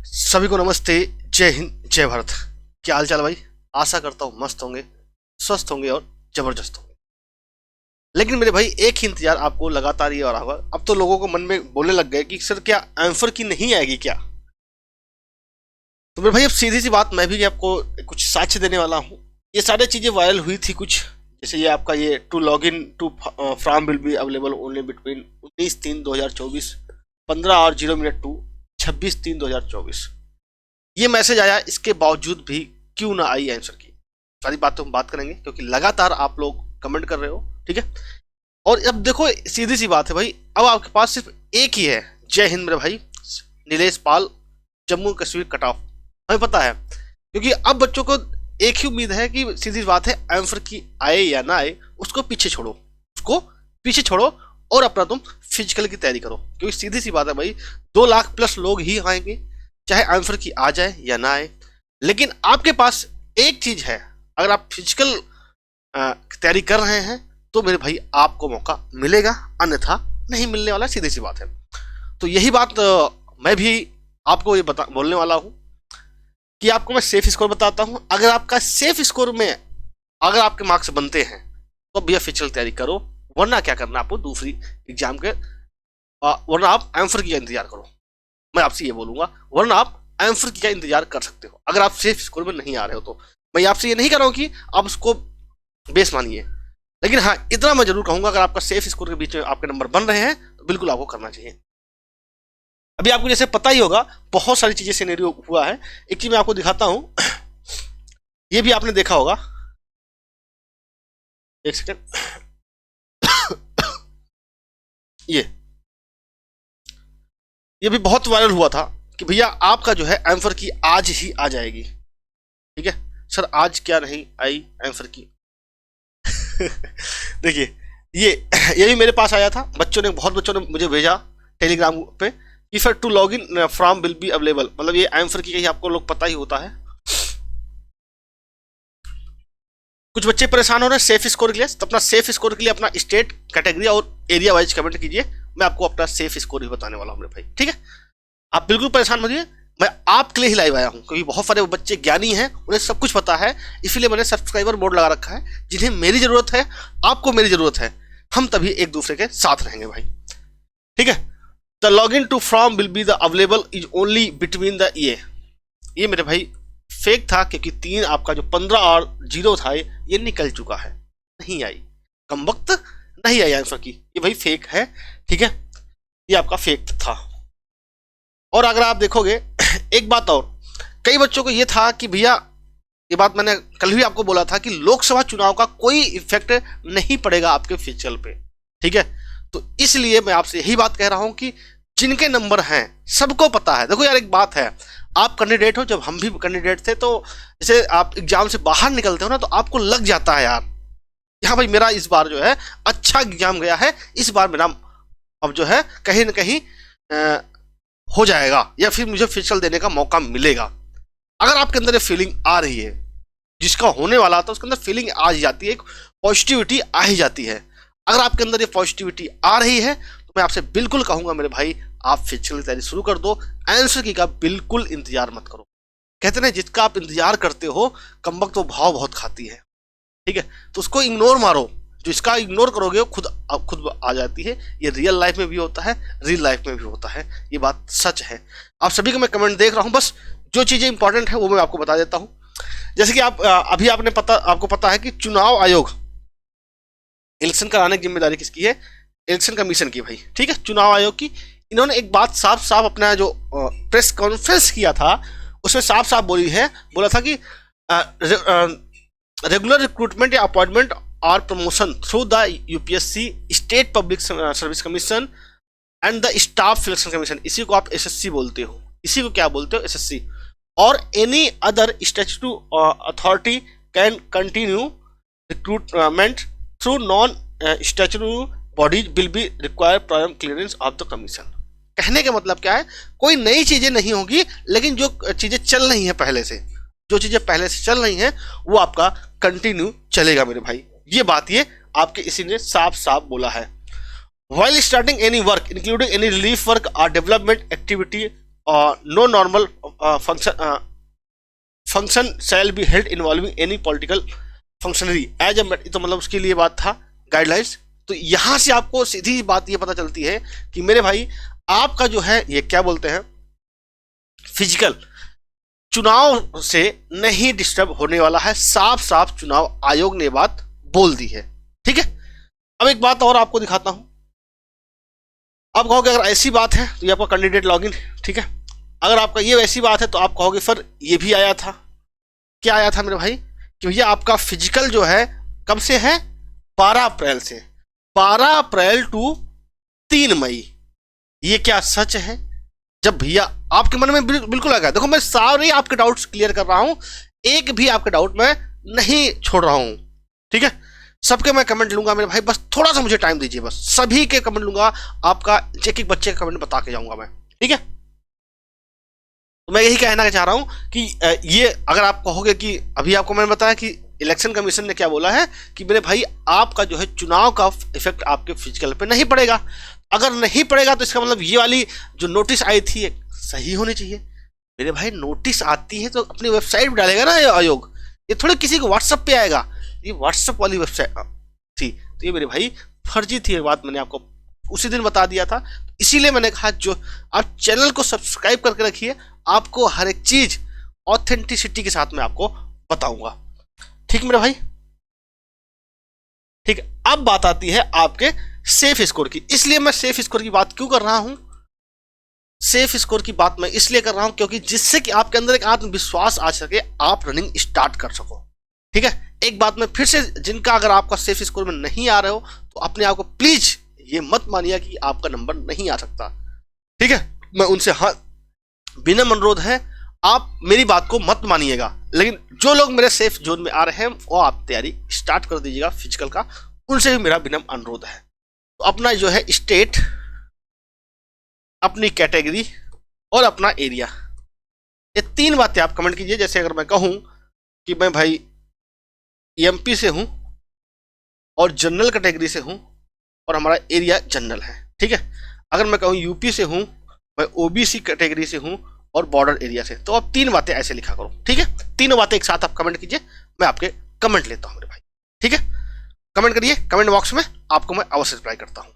सभी को नमस्ते। जय हिंद, जय भारत। क्या हाल चाल भाई? आशा करता हूँ मस्त होंगे, स्वस्थ होंगे और जबरदस्त होंगे। लेकिन मेरे भाई एक ही इंतजार आपको लगातार ये हो रहा होगा। अब तो लोगों को मन में बोलने लग गए कि सर क्या एंसर की नहीं आएगी क्या? तो मेरे भाई अब सीधी सी बात, मैं भी आपको कुछ साक्ष्य देने वाला हूँ। ये सारी चीजें वायरल हुई थी कुछ, जैसे ये आपका ये to log in to from will be available only between 19/3/2024 15:0 to 26/3/2024। ये मैसेज आया, इसके बावजूद भी क्यों ना आई आंसर की। सारी बात तो हम बात करेंगे क्योंकि लगातार आप लोग कमेंट कर रहे हो, ठीक है। और अब देखो सीधी सी बात है भाई, अब आपके पास सिर्फ एक ही है। जय हिंद मेरे भाई, नीलेश पाल, जम्मू कश्मीर कट ऑफ। हमें पता है क्योंकि अब बच्चों को एक ही उम्मीद है कि सीधी बात है, आंसर की आए या ना आए उसको पीछे छोड़ो, उसको पीछे छोड़ो और अपना तुम फिजिकल की तैयारी करो। क्योंकि सीधी सी बात है भाई, 2 लाख प्लस लोग ही आएंगे, चाहे आंसर की आ जाए या ना आए। लेकिन आपके पास एक चीज है, अगर आप फिजिकल तैयारी कर रहे हैं तो मेरे भाई आपको मौका मिलेगा, अन्यथा नहीं मिलने वाला, सीधी सी बात है। तो यही बात मैं भी आपको ये बोलने वाला हूं कि आपको मैं सेफ स्कोर बताता हूं। अगर आपका सेफ स्कोर में अगर आपके मार्क्स बनते हैं तो भैया फिजिकल तैयारी करो, वरना क्या करना आपको दूसरी एग्जाम के, वरना आप आंसर की इंतजार करो। मैं आपसे ये बोलूंगा, वरना आप आंसर की इंतजार कर सकते हो अगर आप सेफ स्कोर में नहीं आ रहे हो तो। मैं आपसे ये नहीं कर रहा हूं कि आप उसको बेस मानिए, लेकिन हाँ इतना मैं जरूर कहूंगा, अगर आपका सेफ स्कोर के बीच में आपके नंबर बन रहे हैं तो बिल्कुल आपको करना चाहिए। अभी आपको जैसे पता ही होगा, बहुत सारी चीजें सिनेरियो हुआ है। एक चीज मैं आपको दिखाता हूं, ये भी आपने देखा होगा, एक सेकेंड। ये भी बहुत वायरल हुआ था कि भैया आपका जो है आंसर की आज ही आ जाएगी, ठीक है सर, आज क्या नहीं आई आंसर की। देखिए ये भी मेरे पास आया था, बहुत बच्चों ने मुझे भेजा टेलीग्राम पे कि sir to log in from will be available, मतलब ये आंसर की कहीं आपको लोग पता ही होता है। कुछ बच्चे परेशान हो रहे हैं सेफ स्कोर के लिए, तो अपना सेफ स्कोर के लिए अपना स्टेट, कैटेगरी और एरिया वाइज कमेंट कीजिए। मैं आपको अपना सेफ स्कोर भी बताने वाला हूं मेरे भाई, ठीक है। आप बिल्कुल परेशान मत होइए, मैं आपके लिए ही लाइव आया हूं क्योंकि बहुत सारे बच्चे ज्ञानी हैं, उन्हें सब कुछ पता है, इसीलिए मैंने सब्सक्राइबर मोड लगा रखा है। जिन्हें मेरी जरूरत है, आपको मेरी जरूरत है, हम तभी एक दूसरे के साथ रहेंगे भाई, ठीक है। The log in to from will be the available is only between the ये मेरे भाई फेक था, क्योंकि 3 आपका जो 15 और 0 था ये निकल चुका है, नहीं आई, कम वक्त नहीं आई आंसर की, ये भाई फेक है, ठीक है, ये आपका फेक था। और अगर आप देखोगे एक बात और, कई बच्चों को ये था कि भैया, ये बात मैंने कल भी आपको बोला था कि लोकसभा चुनाव का कोई इफेक्ट नहीं पड़ेगा आपके फिजिकल पे, ठीक है। तो इसलिए मैं आपसे यही बात कह रहा हूं कि जिनके नंबर हैं सबको पता है। देखो यार एक बात है, आप कैंडिडेट हो, जब हम भी कैंडिडेट थे तो जैसे आप एग्जाम से बाहर निकलते हो ना, तो आपको लग जाता है यार, यहाँ भाई मेरा इस बार जो है अच्छा एग्जाम गया है, इस बार मेरा अब जो है कहीं ना कहीं हो जाएगा, या फिर मुझे फिजिकल देने का मौका मिलेगा। अगर आपके अंदर ये फीलिंग आ रही है, जिसका होने वाला था उसके अंदर फीलिंग आ ही जाती है, एक पॉजिटिविटी आ ही जाती है। अगर आपके अंदर ये पॉजिटिविटी आ रही है तो मैं आपसे बिल्कुल कहूंगा मेरे भाई, आप फिजिकल तैयारी शुरू कर दो, आंसर की का बिल्कुल इंतजार मत करो। कहते ना, जिसका आप इंतजार करते हो कमबख्त वो भाव बहुत खाती है, ठीक है। तो उसको इग्नोर मारो, जो इसका इग्नोर करोगे वो खुद आ जाती है। ये रियल लाइफ में भी होता है, रियल लाइफ में भी होता है, ये बात सच है। आप सभी को मैं कमेंट देख रहा हूं, बस जो चीजें इंपॉर्टेंट है वो मैं आपको बता देता हूं। जैसे कि अभी आपको पता है कि चुनाव आयोग, इलेक्शन कराने की जिम्मेदारी किसकी है? इलेक्शन कमीशन की भाई, ठीक है, चुनाव आयोग की। इन्होंने एक बात साफ साफ अपना जो प्रेस कॉन्फ्रेंस किया था उसमें साफ साफ बोला था कि रेगुलर रिक्रूटमेंट या अपॉइंटमेंट और promotion through the UPSC, state public service commission and the staff selection commission, इसी को आप एसएससी बोलते हो, इसी को क्या बोलते हो? एसएससी। और any other statutory authority can continue recruitment through non statutory bodies will be require prime clearance of the commission. कहने का मतलब क्या है, कोई नई चीजें नहीं होगी, लेकिन जो चीजें चल रही हैं पहले से, जो चीजें पहले से चल रही हैं वो आपका कंटिन्यू चलेगा मेरे भाई। ये बात ये आपके इसी ने साफ साफ बोला है। While starting any work, including any relief work or development activity no normal function shall be held involving any political functionary as a, तो मतलब उसके लिए बात था गाइडलाइंस। तो यहां से आपको सीधी बात ये पता चलती है कि मेरे भाई आपका जो है ये क्या बोलते हैं फिजिकल चुनाव से नहीं डिस्टर्ब होने वाला है। साफ साफ चुनाव आयोग ने बात बोल दी है। ठीक है, अब एक बात और आपको दिखाता हूं। आप कहोगे अगर ऐसी बात है तो ये आपका कैंडिडेट लॉगिन, ठीक है। अगर आपका ये वैसी बात है तो आप कहोगे सर ये भी आया था। क्या आया था मेरे भाई कि भैया आपका फिजिकल जो है कब से है, 12 अप्रैल से, 12 अप्रैल टू 3 मई। ये क्या सच है? जब भैया आपके मन में बिल्कुल आ गया, देखो मैं सारे आपके डाउट्स क्लियर कर रहा हूं, एक भी आपके डाउट मैं नहीं छोड़ रहा हूं, ठीक है। सबके मैं कमेंट लूंगा मेरे भाई, बस थोड़ा सा मुझे टाइम दीजिए, बस सभी के कमेंट लूंगा, आपका एक एक बच्चे का कमेंट बता के जाऊंगा मैं, ठीक है। तो मैं यही कहना चाह रहा हूं कि ये अगर आप कहोगे कि अभी आपको मैंने बताया कि इलेक्शन कमीशन ने क्या बोला है कि मेरे भाई आपका जो है चुनाव का इफेक्ट आपके फिजिकल पे नहीं पड़ेगा। अगर नहीं पड़ेगा तो इसका मतलब ये वाली जो नोटिस आई थी सही होनी चाहिए। मेरे भाई नोटिस आती है तो अपनी वेबसाइट पर डालेगा ना ये आयोग, ये थोड़ी किसी को व्हाट्सएप पे आएगा। ये व्हाट्सएप वाली वेबसाइट थी तो ये मेरे भाई फर्जी थी, बात मैंने आपको उसी दिन बता दिया था। इसीलिए मैंने कहा जो आप चैनल को सब्सक्राइब करके रखिए, आपको हर एक चीज ऑथेंटिसिटी के साथ में आपको बताऊंगा, ठीक मेरे भाई। ठीक, अब बात आती है आपके सेफ स्कोर की। इसलिए मैं सेफ स्कोर की बात क्यों कर रहा हूं, सेफ स्कोर की बात मैं इसलिए कर रहा हूं क्योंकि जिससे कि आपके अंदर एक आत्मविश्वास आ सके, आप रनिंग स्टार्ट कर सको, ठीक है। एक बात मैं फिर से, जिनका अगर आपका सेफ स्कोर में नहीं आ रहे हो तो अपने आप को प्लीज ये मत मानिए कि आपका नंबर नहीं आ सकता, ठीक है। मैं उनसे विनम्र अनुरोध है, आप मेरी बात को मत मानिएगा, लेकिन जो लोग मेरे सेफ जोन में आ रहे हैं वो आप तैयारी स्टार्ट कर दीजिएगा फिजिकल का, उनसे भी मेरा विनम्र अनुरोध है। तो अपना जो है स्टेट, अपनी कैटेगरी और अपना एरिया, ये 3 बातें आप कमेंट कीजिए। जैसे अगर मैं कहूं कि मैं भाई एमपी से हूं और जनरल कैटेगरी से हूं और हमारा एरिया जनरल है, ठीक है। अगर मैं कहूं यूपी से हूं, मैं ओबीसी कैटेगरी से हूं और बॉर्डर एरिया से, तो आप 3 बातें ऐसे लिखा करो, ठीक है। तीनों बातें एक साथ आप कमेंट कीजिए, मैं आपके कमेंट लेता हूं मेरे भाई, ठीक है। कमेंट करिए, कमेंट बॉक्स में आपको मैं अवश्य रिप्लाई करता हूं।